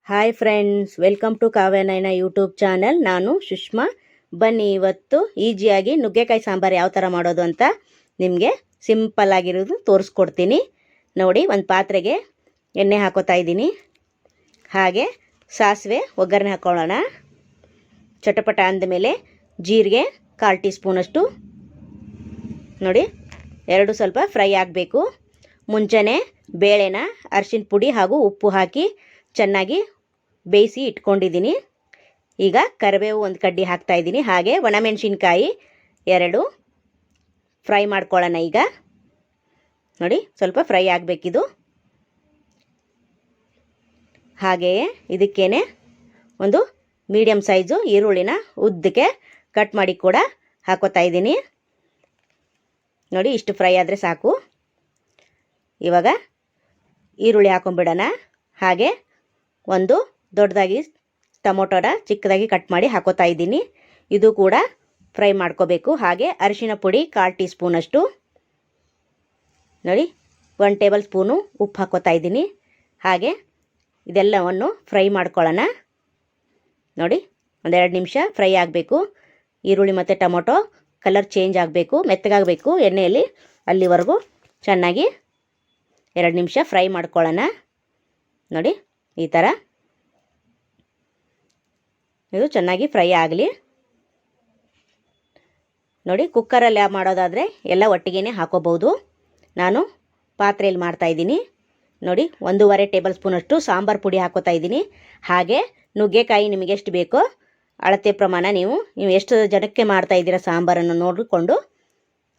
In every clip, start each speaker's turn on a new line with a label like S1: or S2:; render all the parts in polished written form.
S1: Hi friends, welcome to Kavyanayana YouTube channel. ನಾನು ಸುಷ್ಮಾ. ಬನ್ನಿ, ಇವತ್ತು ಈಸಿಯಾಗಿ ನುಗ್ಗೆಕಾಯಿ ಸಾಂಬಾರು ಯಾವ ಥರ ಮಾಡೋದು ಅಂತ ನಿಮಗೆ ಸಿಂಪಲ್ ಆಗಿರೋದು ತೋರಿಸ್ಕೊಡ್ತೀನಿ ನೋಡಿ. ಒಂದು ಪಾತ್ರೆಗೆ ಎಣ್ಣೆ ಹಾಕೋತಾ ಇದ್ದೀನಿ. ಹಾಗೆ ಸಾಸಿವೆ ಒಗ್ಗರಣೆ ಹಾಕೊಳ್ಳೋಣ. ಚಟಪಟ ಅಂದಮೇಲೆ ಜೀರಿಗೆ 1/4 ಟೀ ಸ್ಪೂನಷ್ಟು ನೋಡಿ, ಎರಡು ಸ್ವಲ್ಪ ಫ್ರೈ ಆಗಬೇಕು. ಮುಂಚೆನೇ ಬೇಳೆನ ಅರಿಶಿನ ಪುಡಿ ಹಾಗೂ ಉಪ್ಪು ಹಾಕಿ ಚೆನ್ನಾಗಿ ಬೇಯಿಸಿ ಇಟ್ಕೊಂಡಿದ್ದೀನಿ. ಈಗ ಕರಿಬೇವು ಒಂದು ಕಡ್ಡಿ ಹಾಕ್ತಾಯಿದ್ದೀನಿ. ಹಾಗೆ ಒಣಮೆಣಸಿನ್ಕಾಯಿ 2 ಫ್ರೈ ಮಾಡ್ಕೊಳ್ಳೋಣ. ಈಗ ನೋಡಿ, ಸ್ವಲ್ಪ ಫ್ರೈ ಆಗಬೇಕಿದು. ಹಾಗೆಯೇ ಇದಕ್ಕೇನೆ ಒಂದು ಮೀಡಿಯಮ್ ಸೈಜು ಈರುಳ್ಳಿನ ಉದ್ದಕ್ಕೆ ಕಟ್ ಮಾಡಿ ಕೂಡ ಹಾಕೋತಾ ಇದ್ದೀನಿ ನೋಡಿ. ಇಷ್ಟು ಫ್ರೈ ಆದರೆ ಸಾಕು. ಇವಾಗ ಈರುಳ್ಳಿ ಹಾಕೊಂಡ್ಬಿಡೋಣ. ಹಾಗೆ ಒಂದು ದೊಡ್ಡದಾಗಿ ಟೊಮೊಟೊನ ಚಿಕ್ಕದಾಗಿ ಕಟ್ ಮಾಡಿ ಹಾಕೋತಾ ಇದ್ದೀನಿ. ಇದು ಕೂಡ ಫ್ರೈ ಮಾಡ್ಕೋಬೇಕು. ಹಾಗೆ ಅರಿಶಿನ ಪುಡಿ 1/4 ಟೀ ಸ್ಪೂನಷ್ಟು ನೋಡಿ, 1 ಟೇಬಲ್ ಸ್ಪೂನು ಉಪ್ಪು ಹಾಕೋತಾ ಇದ್ದೀನಿ. ಹಾಗೆ ಇದೆಲ್ಲವನ್ನು ಫ್ರೈ ಮಾಡ್ಕೊಳ್ಳೋಣ ನೋಡಿ. 1-2 ನಿಮಿಷ ಫ್ರೈ ಆಗಬೇಕು. ಈರುಳ್ಳಿ ಮತ್ತು ಟೊಮೊಟೊ ಕಲರ್ ಚೇಂಜ್ ಆಗಬೇಕು, ಮೆತ್ತಗಾಗಬೇಕು ಎಣ್ಣೆಯಲ್ಲಿ. ಅಲ್ಲಿವರೆಗೂ ಚೆನ್ನಾಗಿ 2 ನಿಮಿಷ ಫ್ರೈ ಮಾಡ್ಕೊಳ್ಳೋಣ ನೋಡಿ. ಈ ಥರ ಇದು ಚೆನ್ನಾಗಿ ಫ್ರೈ ಆಗಲಿ ನೋಡಿ. ಕುಕ್ಕರಲ್ಲಿ ಮಾಡೋದಾದರೆ ಎಲ್ಲ ಒಟ್ಟಿಗೆ ಹಾಕೋಬಹುದು. ನಾನು ಪಾತ್ರೆಯಲ್ಲಿ ಮಾಡ್ತಾಯಿದ್ದೀನಿ ನೋಡಿ. 1.5 ಟೇಬಲ್ ಸ್ಪೂನಷ್ಟು ಸಾಂಬಾರು ಪುಡಿ ಹಾಕೋತಾ ಇದ್ದೀನಿ. ಹಾಗೆ ನುಗ್ಗೆಕಾಯಿ ನಿಮಗೆ ಎಷ್ಟು ಬೇಕೋ ಅಳತೆ ಪ್ರಮಾಣ ನೀವು ಎಷ್ಟು ಜನಕ್ಕೆ ಮಾಡ್ತಾಯಿದ್ದೀರ ಸಾಂಬಾರನ್ನು ನೋಡಿಕೊಂಡು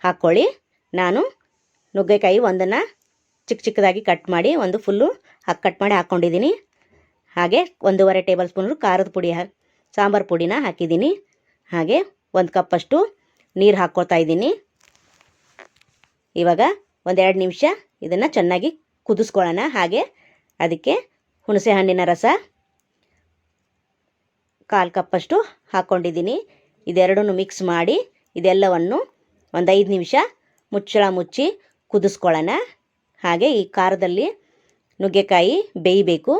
S1: ಹಾಕ್ಕೊಳ್ಳಿ. ನಾನು ನುಗ್ಗೆಕಾಯಿ ಒಂದನ್ನು ಚಿಕ್ಕದಾಗಿ ಕಟ್ ಮಾಡಿ ಒಂದು ಫುಲ್ಲು ಕಟ್ ಮಾಡಿ ಹಾಕ್ಕೊಂಡಿದ್ದೀನಿ. ಹಾಗೆ 1.5 ಟೇಬಲ್ ಸ್ಪೂನ್ ಖಾರದ ಪುಡಿ ಸಾಂಬಾರು ಪುಡಿನ ಹಾಕಿದ್ದೀನಿ. ಹಾಗೆ 1 ಕಪ್ಪಷ್ಟು ನೀರು ಹಾಕ್ಕೊಳ್ತಾ ಇದ್ದೀನಿ. ಇವಾಗ 1-2 ನಿಮಿಷ ಇದನ್ನು ಚೆನ್ನಾಗಿ ಕುದಿಸ್ಕೊಳ್ಳೋಣ. ಹಾಗೆ ಅದಕ್ಕೆ ಹುಣಸೆ ಹಣ್ಣಿನ ರಸ 1/4 ಕಪ್ಪಷ್ಟು ಹಾಕ್ಕೊಂಡಿದ್ದೀನಿ. ಇದೆರಡನ್ನು ಮಿಕ್ಸ್ ಮಾಡಿ ಇದೆಲ್ಲವನ್ನು 5 ನಿಮಿಷ ಮುಚ್ಚಳ ಮುಚ್ಚಿ ಕುದಿಸ್ಕೊಳ್ಳೋಣ. ಹಾಗೆ ಈ ಖಾರದಲ್ಲಿ ನುಗ್ಗೆಕಾಯಿ ಬೇಯಬೇಕು,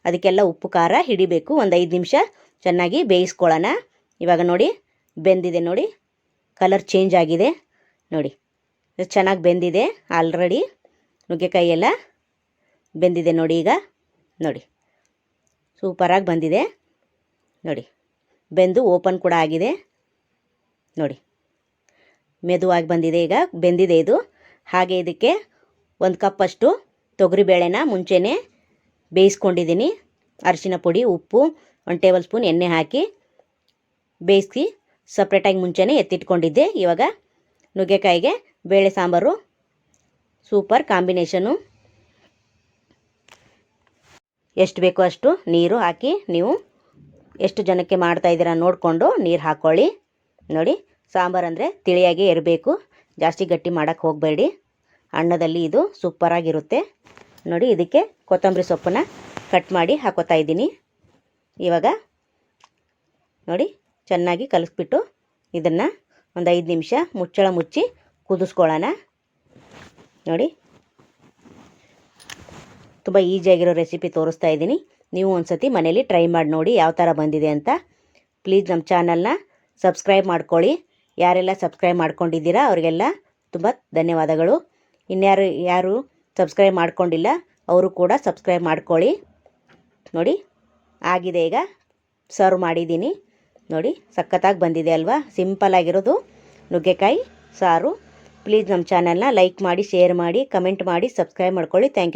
S1: ಅದಕ್ಕೆಲ್ಲ ಉಪ್ಪು ಖಾರ ಹಿಡಿಬೇಕು. 5 ನಿಮಿಷ ಚೆನ್ನಾಗಿ ಬೇಯಿಸ್ಕೊಳ್ಳೋಣ. ಇವಾಗ ನೋಡಿ, ಬೆಂದಿದೆ ನೋಡಿ, ಕಲರ್ ಚೇಂಜ್ ಆಗಿದೆ ನೋಡಿ. ಚೆನ್ನಾಗಿ ಬೆಂದಿದೆ ಆಲ್ರೆಡಿ. ನುಗ್ಗೆಕಾಯಿ ಎಲ್ಲ ಬೆಂದಿದೆ ನೋಡಿ. ಈಗ ನೋಡಿ, ಸೂಪರಾಗಿ ಬಂದಿದೆ ನೋಡಿ. ಬೆಂದು ಓಪನ್ ಕೂಡ ಆಗಿದೆ ನೋಡಿ. ಮೆದುವಾಗಿ ಬಂದಿದೆ, ಈಗ ಬೆಂದಿದೆ ಇದು. ಹಾಗೆ ಇದಕ್ಕೆ 1 ಕಪ್ಪಷ್ಟು ತೊಗರಿಬೇಳೆನ ಮುಂಚೆನೇ ಬೇಯಿಸ್ಕೊಂಡಿದ್ದೀನಿ. ಅರಿಶಿನ ಪುಡಿ, ಉಪ್ಪು, 1 ಟೇಬಲ್ ಸ್ಪೂನ್ ಎಣ್ಣೆ ಹಾಕಿ ಬೇಯಿಸಿ ಸಪ್ರೇಟಾಗಿ ಮುಂಚೆನೇ ಎತ್ತಿಟ್ಕೊಂಡಿದ್ದೆ. ಇವಾಗ ನುಗ್ಗೆಕಾಯಿಗೆ ಬೇಳೆ ಸಾಂಬಾರು ಸೂಪರ್ ಕಾಂಬಿನೇಷನು. ಎಷ್ಟು ಬೇಕೋ ಅಷ್ಟು ನೀರು ಹಾಕಿ ನೀವು ಎಷ್ಟು ಜನಕ್ಕೆ ಮಾಡ್ತಾಯಿದ್ದೀರಾ ನೋಡಿಕೊಂಡು ನೀರು ಹಾಕ್ಕೊಳ್ಳಿ ನೋಡಿ. ಸಾಂಬಾರು ಅಂದರೆ ತಿಳಿಯಾಗಿ ಇರಬೇಕು, ಜಾಸ್ತಿ ಗಟ್ಟಿ ಮಾಡೋಕ್ಕೆ ಹೋಗಬೇಡಿ. ಅನ್ನದಲ್ಲಿ ಇದು ಸೂಪರಾಗಿರುತ್ತೆ ನೋಡಿ. ಇದಕ್ಕೆ ಕೊತ್ತಂಬರಿ ಸೊಪ್ಪನ್ನ ಕಟ್ ಮಾಡಿ ಹಾಕೋತಾ ಇದ್ದೀನಿ. ಇವಾಗ ನೋಡಿ, ಚೆನ್ನಾಗಿ ಕಲಿಸ್ಬಿಟ್ಟು ಇದನ್ನು 5 ನಿಮಿಷ ಮುಚ್ಚಳ ಮುಚ್ಚಿ ಕುದಿಸ್ಕೊಳ್ಳೋಣ ನೋಡಿ. ತುಂಬ ಈಸಿಯಾಗಿರೋ ರೆಸಿಪಿ ತೋರಿಸ್ತಾ ಇದ್ದೀನಿ. ನೀವು ಒಂದು ಸತಿ ಮನೇಲಿ ಟ್ರೈ ಮಾಡಿ ನೋಡಿ ಯಾವ ಥರ ಬಂದಿದೆ ಅಂತ. ಪ್ಲೀಸ್ ನಮ್ಮ ಚಾನಲ್ನ ಸಬ್ಸ್ಕ್ರೈಬ್ ಮಾಡ್ಕೊಳ್ಳಿ. ಯಾರೆಲ್ಲ ಸಬ್ಸ್ಕ್ರೈಬ್ ಮಾಡ್ಕೊಂಡಿದ್ದೀರಾ ಅವರಿಗೆಲ್ಲ ತುಂಬ ಧನ್ಯವಾದಗಳು. ಯಾರು ಸಬ್ಸ್ಕ್ರೈಬ್ ಮಾಡ್ಕೊಂಡಿಲ್ಲ ಅವರು ಕೂಡ ಸಬ್ಸ್ಕ್ರೈಬ್ ಮಾಡ್ಕೊಳ್ಳಿ ನೋಡಿ. ಆಗಿದೆ, ಈಗ ಸರ್ವ್ ಮಾಡಿದ್ದೀನಿ ನೋಡಿ. ಸಖತ್ತಾಗಿ ಬಂದಿದೆ ಅಲ್ವಾ? ಸಿಂಪಲ್ ಆಗಿರೋದು ನುಗ್ಗೆಕಾಯಿ ಸಾರು. ಪ್ಲೀಸ್ ನಮ್ಮ ಚಾನಲ್ನ ಲೈಕ್ ಮಾಡಿ, ಶೇರ್ ಮಾಡಿ, ಕಮೆಂಟ್ ಮಾಡಿ, ಸಬ್ಸ್ಕ್ರೈಬ್ ಮಾಡ್ಕೊಳ್ಳಿ. Thank you.